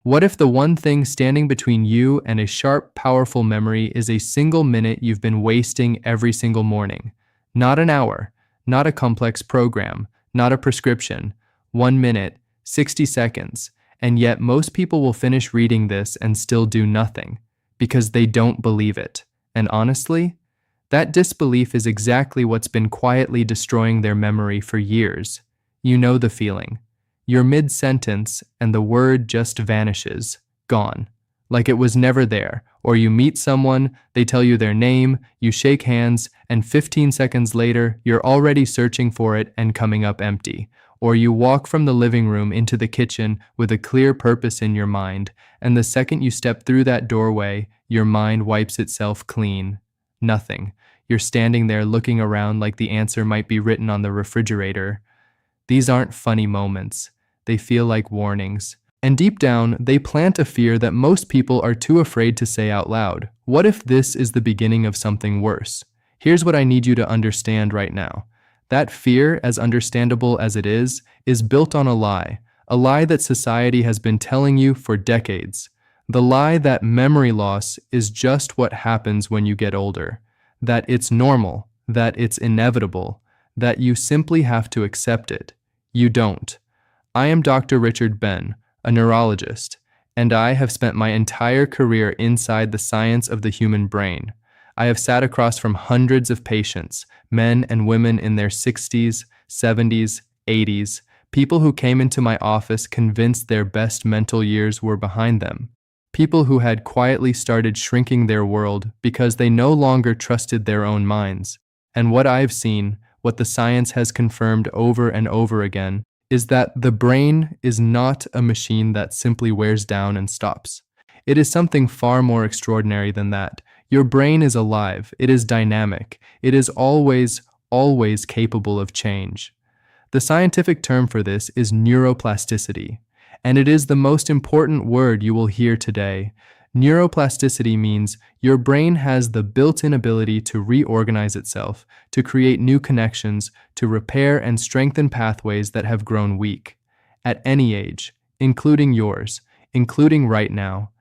What if the one thing standing between you and a sharp, powerful memory is a single minute you've been wasting every single morning? Not an hour, not a complex program, not a prescription. 1 minute, 60 seconds. And yet most people will finish reading this and still do nothing because they don't believe it. And honestly, that disbelief is exactly what's been quietly destroying their memory for years. You know the feeling. You're mid-sentence and the word just vanishes, gone, like it was never there. Or you meet someone, they tell you their name, you shake hands, and 15 seconds later, you're already searching for it and coming up empty. Or you walk from the living room into the kitchen with a clear purpose in your mind, and the second you step through that doorway, your mind wipes itself clean. Nothing. You're standing there looking around like the answer might be written on the refrigerator. These aren't funny moments. They feel like warnings. And deep down, they plant a fear that most people are too afraid to say out loud. What if this is the beginning of something worse? Here's what I need you to understand right now. That fear, as understandable as it is built on a lie that society has been telling you for decades. The lie that memory loss is just what happens when you get older, that it's normal, that it's inevitable, that you simply have to accept it. You don't. I am Dr. Richard Ben, a neurologist, and I have spent my entire career inside the science of the human brain. I have sat across from hundreds of patients, men and women in their 60s, 70s, 80s, people who came into my office convinced their best mental years were behind them, people who had quietly started shrinking their world because they no longer trusted their own minds. And what I've seen, what the science has confirmed over and over again, is that the brain is not a machine that simply wears down and stops. It is something far more extraordinary than that. Your brain is alive, it is dynamic, it is always capable of change. The scientific term for this is neuroplasticity, and it is the most important word you will hear today. Neuroplasticity means your brain has the built-in ability to reorganize itself, to create new connections, to repair and strengthen pathways that have grown weak. At any age, including yours, including right now.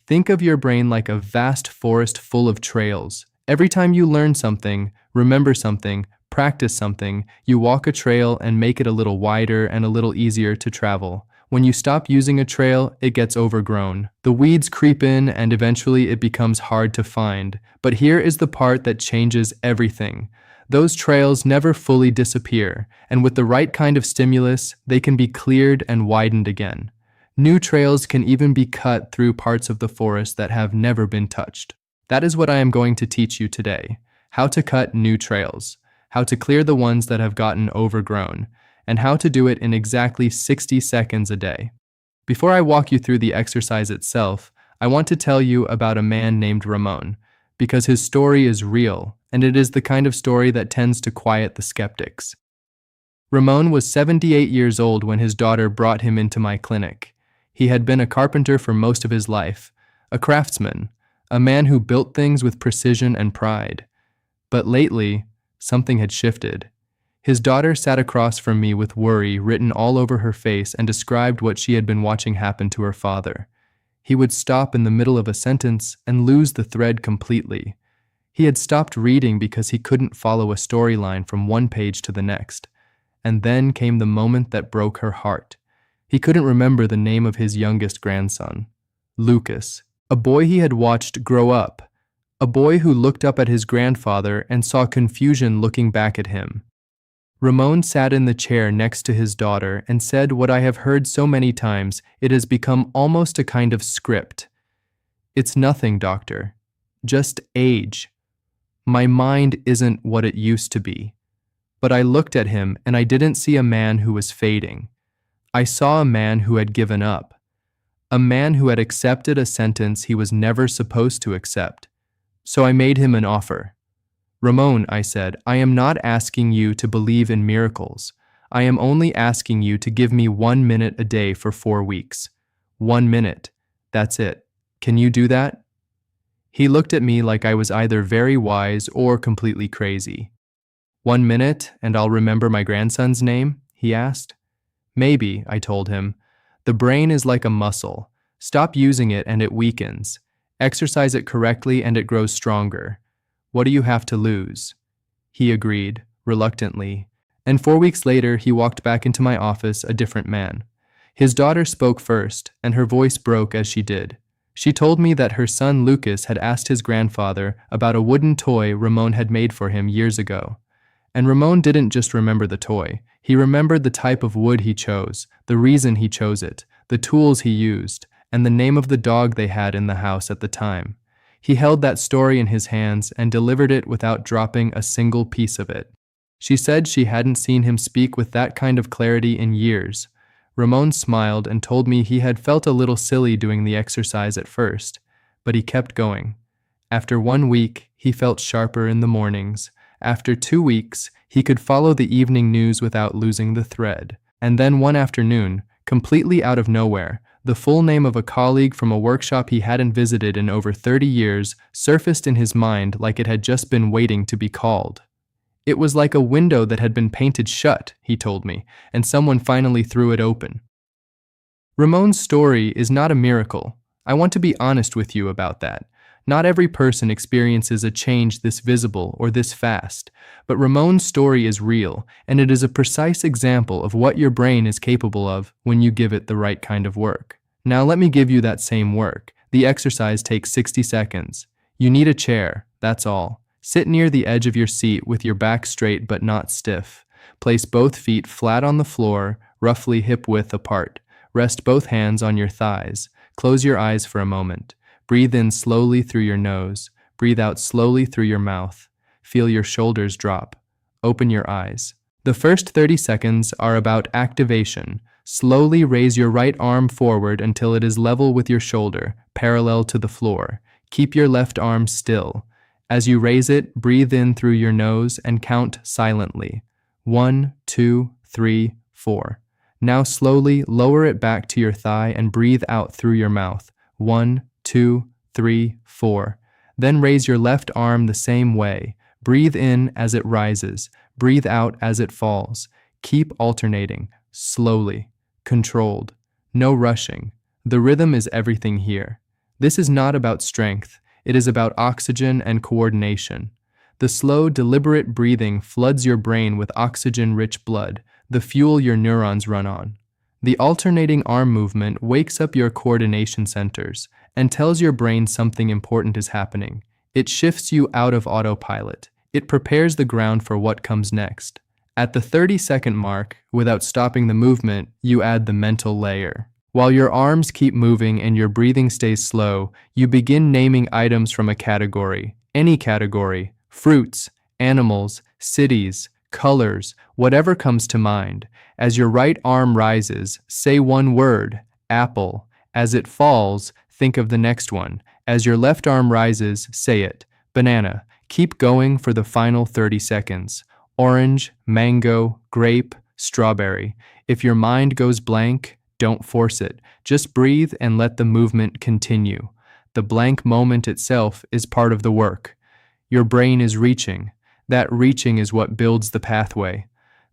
Think of your brain like a vast forest full of trails. Every time you learn something, remember something, practice something, you walk a trail and make it a little wider and a little easier to travel. When you stop using a trail, it gets overgrown. The weeds creep in and eventually it becomes hard to find. But here is the part that changes everything. Those trails never fully disappear, and with the right kind of stimulus, they can be cleared and widened again. New trails can even be cut through parts of the forest that have never been touched. That is what I am going to teach you today. How to cut new trails, how to clear the ones that have gotten overgrown, and how to do it in exactly 60 seconds a day. Before I walk you through the exercise itself, I want to tell you about a man named Ramon, because his story is real, and it is the kind of story that tends to quiet the skeptics. Ramon was 78 years old when his daughter brought him into my clinic. He had been a carpenter for most of his life, a craftsman, a man who built things with precision and pride. But lately, something had shifted. His daughter sat across from me with worry written all over her face and described what she had been watching happen to her father. He would stop in the middle of a sentence and lose the thread completely. He had stopped reading because he couldn't follow a storyline from one page to the next. And then came the moment that broke her heart. He couldn't remember the name of his youngest grandson, Lucas, a boy he had watched grow up, a boy who looked up at his grandfather and saw confusion looking back at him. Ramon sat in the chair next to his daughter and said what I have heard so many times, it has become almost a kind of script. It's nothing, doctor. Just age. My mind isn't what it used to be. But I looked at him and I didn't see a man who was fading. I saw a man who had given up. A man who had accepted a sentence he was never supposed to accept. So I made him an offer. Ramon, I said, I am not asking you to believe in miracles. I am only asking you to give me 1 minute a day for 4 weeks. 1 minute. That's it. Can you do that? He looked at me like I was either very wise or completely crazy. 1 minute and I'll remember my grandson's name? He asked. Maybe, I told him. The brain is like a muscle. Stop using it and it weakens. Exercise it correctly and it grows stronger. What do you have to lose?" He agreed, reluctantly, and 4 weeks later he walked back into my office a different man. His daughter spoke first, and her voice broke as she did. She told me that her son Lucas had asked his grandfather about a wooden toy Ramon had made for him years ago. And Ramon didn't just remember the toy. He remembered the type of wood he chose, the reason he chose it, the tools he used, and the name of the dog they had in the house at the time. He held that story in his hands and delivered it without dropping a single piece of it. She said she hadn't seen him speak with that kind of clarity in years. Ramon smiled and told me he had felt a little silly doing the exercise at first, but he kept going. After 1 week, he felt sharper in the mornings. After 2 weeks, he could follow the evening news without losing the thread. And then one afternoon, completely out of nowhere, the full name of a colleague from a workshop he hadn't visited in over 30 years surfaced in his mind like it had just been waiting to be called. It was like a window that had been painted shut, he told me, and someone finally threw it open. Ramon's story is not a miracle. I want to be honest with you about that. Not every person experiences a change this visible or this fast, but Ramon's story is real, and it is a precise example of what your brain is capable of when you give it the right kind of work. Now let me give you that same work. The exercise takes 60 seconds. You need a chair, that's all. Sit near the edge of your seat with your back straight but not stiff. Place both feet flat on the floor, roughly hip-width apart. Rest both hands on your thighs. Close your eyes for a moment. Breathe in slowly through your nose. Breathe out slowly through your mouth. Feel your shoulders drop. Open your eyes. The first 30 seconds are about activation. Slowly raise your right arm forward until it is level with your shoulder, parallel to the floor. Keep your left arm still. As you raise it, breathe in through your nose and count silently. 1, 2, 3, 4. Now slowly lower it back to your thigh and breathe out through your mouth. 1, 2, 3, 4. Then raise your left arm the same way. Breathe in as it rises. Breathe out as it falls. Keep alternating, slowly, controlled. No rushing. The rhythm is everything here. This is not about strength. It is about oxygen and coordination. The slow, deliberate breathing floods your brain with oxygen-rich blood, the fuel your neurons run on. The alternating arm movement wakes up your coordination centers and tells your brain something important is happening. It shifts you out of autopilot. It prepares the ground for what comes next. At the 30-second mark, without stopping the movement, you add the mental layer. While your arms keep moving and your breathing stays slow, you begin naming items from a category, any category, fruits, animals, cities, colors, whatever comes to mind. As your right arm rises, say one word, apple. As it falls, think of the next one. As your left arm rises, say it, banana. Keep going for the final 30 seconds. Orange, mango, grape, strawberry. If your mind goes blank, don't force it. Just breathe and let the movement continue. The blank moment itself is part of the work. Your brain is reaching. That reaching is what builds the pathway.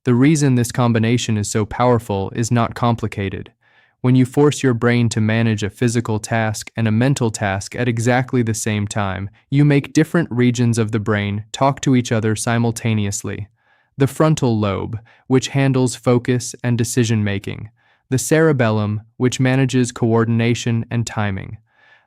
The reason this combination is so powerful is not complicated. When you force your brain to manage a physical task and a mental task at exactly the same time, you make different regions of the brain talk to each other simultaneously. The frontal lobe, which handles focus and decision-making. The cerebellum, which manages coordination and timing.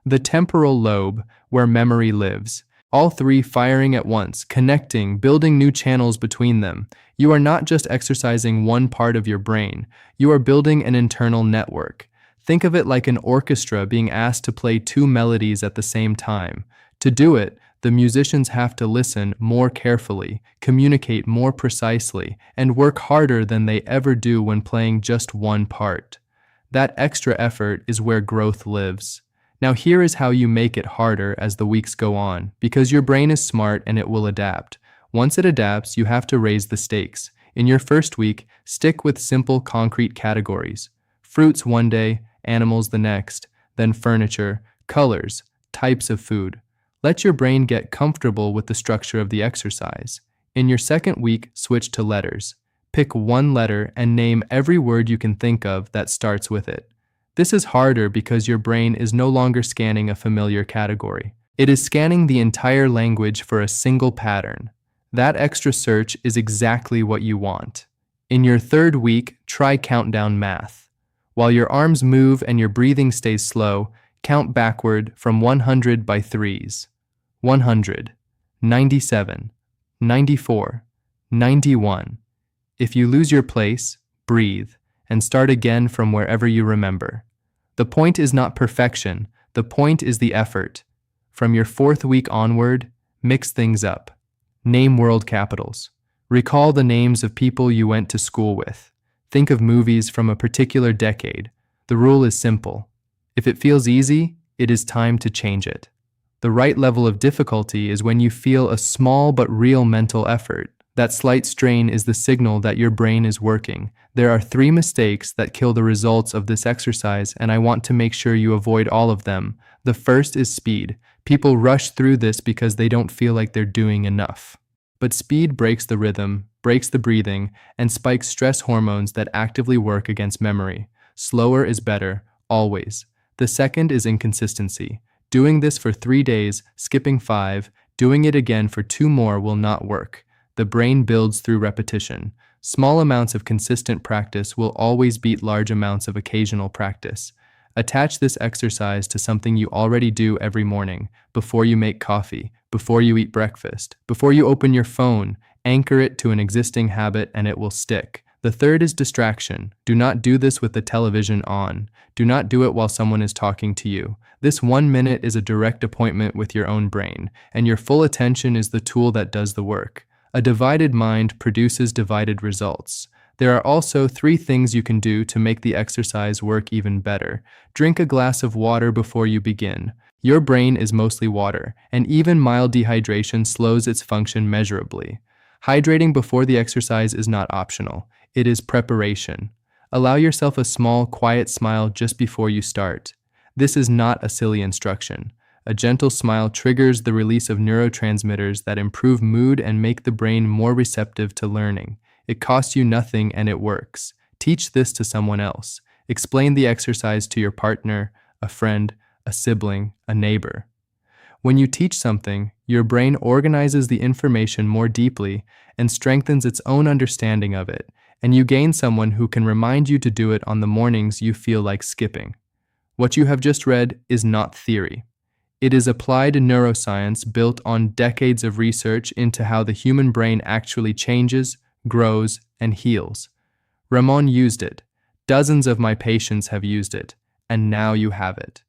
The temporal lobe, where memory lives. All three firing at once, connecting, building new channels between them. You are not just exercising one part of your brain, you are building an internal network. Think of it like an orchestra being asked to play two melodies at the same time. To do it, the musicians have to listen more carefully, communicate more precisely, and work harder than they ever do when playing just one part. That extra effort is where growth lives. Now here is how you make it harder as the weeks go on, because your brain is smart and it will adapt. Once it adapts, you have to raise the stakes. In your first week, stick with simple, concrete categories. Fruits one day, animals the next, then furniture, colors, types of food. Let your brain get comfortable with the structure of the exercise. In your second week, switch to letters. Pick one letter and name every word you can think of that starts with it. This is harder because your brain is no longer scanning a familiar category. It is scanning the entire language for a single pattern. That extra search is exactly what you want. In your third week, try countdown math. While your arms move and your breathing stays slow, count backward from 100 by threes. 100, 97, 94, 91. If you lose your place, breathe and start again from wherever you remember. The point is not perfection, the point is the effort. From your fourth week onward, mix things up. Name world capitals. Recall the names of people you went to school with. Think of movies from a particular decade. The rule is simple. If it feels easy, it is time to change it. The right level of difficulty is when you feel a small but real mental effort. That slight strain is the signal that your brain is working. There are 3 mistakes that kill the results of this exercise, and I want to make sure you avoid all of them. The first is speed. People rush through this because they don't feel like they're doing enough. But speed breaks the rhythm, breaks the breathing, and spikes stress hormones that actively work against memory. Slower is better, always. The second is inconsistency. Doing this for 3 days, skipping 5, doing it again for 2 more will not work. The brain builds through repetition. Small amounts of consistent practice will always beat large amounts of occasional practice. Attach this exercise to something you already do every morning, before you make coffee, before you eat breakfast, before you open your phone. Anchor it to an existing habit and it will stick. The third is distraction. Do not do this with the television on. Do not do it while someone is talking to you. This 1 minute is a direct appointment with your own brain, and your full attention is the tool that does the work. A divided mind produces divided results. There are also 3 things you can do to make the exercise work even better. Drink a glass of water before you begin. Your brain is mostly water, and even mild dehydration slows its function measurably. Hydrating before the exercise is not optional. It is preparation. Allow yourself a small, quiet smile just before you start. This is not a silly instruction. A gentle smile triggers the release of neurotransmitters that improve mood and make the brain more receptive to learning. It costs you nothing and it works. Teach this to someone else. Explain the exercise to your partner, a friend, a sibling, a neighbor. When you teach something, your brain organizes the information more deeply and strengthens its own understanding of it, and you gain someone who can remind you to do it on the mornings you feel like skipping. What you have just read is not theory. It is applied neuroscience built on decades of research into how the human brain actually changes, grows, and heals. Ramon used it. Dozens of my patients have used it, and now you have it.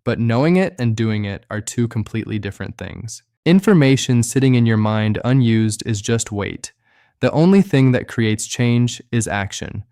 But knowing it and doing it are 2 completely different things. Information sitting in your mind unused is just weight. The only thing that creates change is action.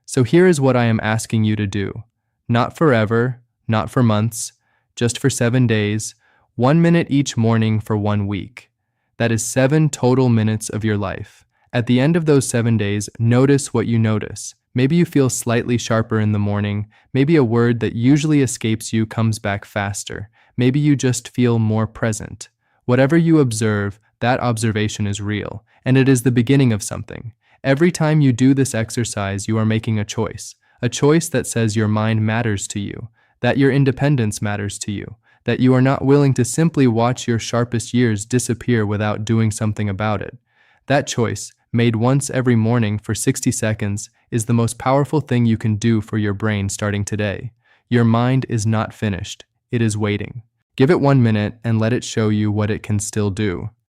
So here is what I am asking you to do. Not forever, not for months, just for 7 days, 1 minute each morning for 1 week. That is 7 total minutes of your life. At the end of those 7 days, notice what you notice. Maybe you feel slightly sharper in the morning. Maybe a word that usually escapes you comes back faster. Maybe you just feel more present. Whatever you observe, that observation is real, and it is the beginning of something. Every time you do this exercise, you are making a choice that says your mind matters to you, that your independence matters to you, that you are not willing to simply watch your sharpest years disappear without doing something about it. That choice, made once every morning for 60 seconds, is the most powerful thing you can do for your brain starting today. Your mind is not finished. It is waiting. Give it 1 minute and let it show you what it can still do.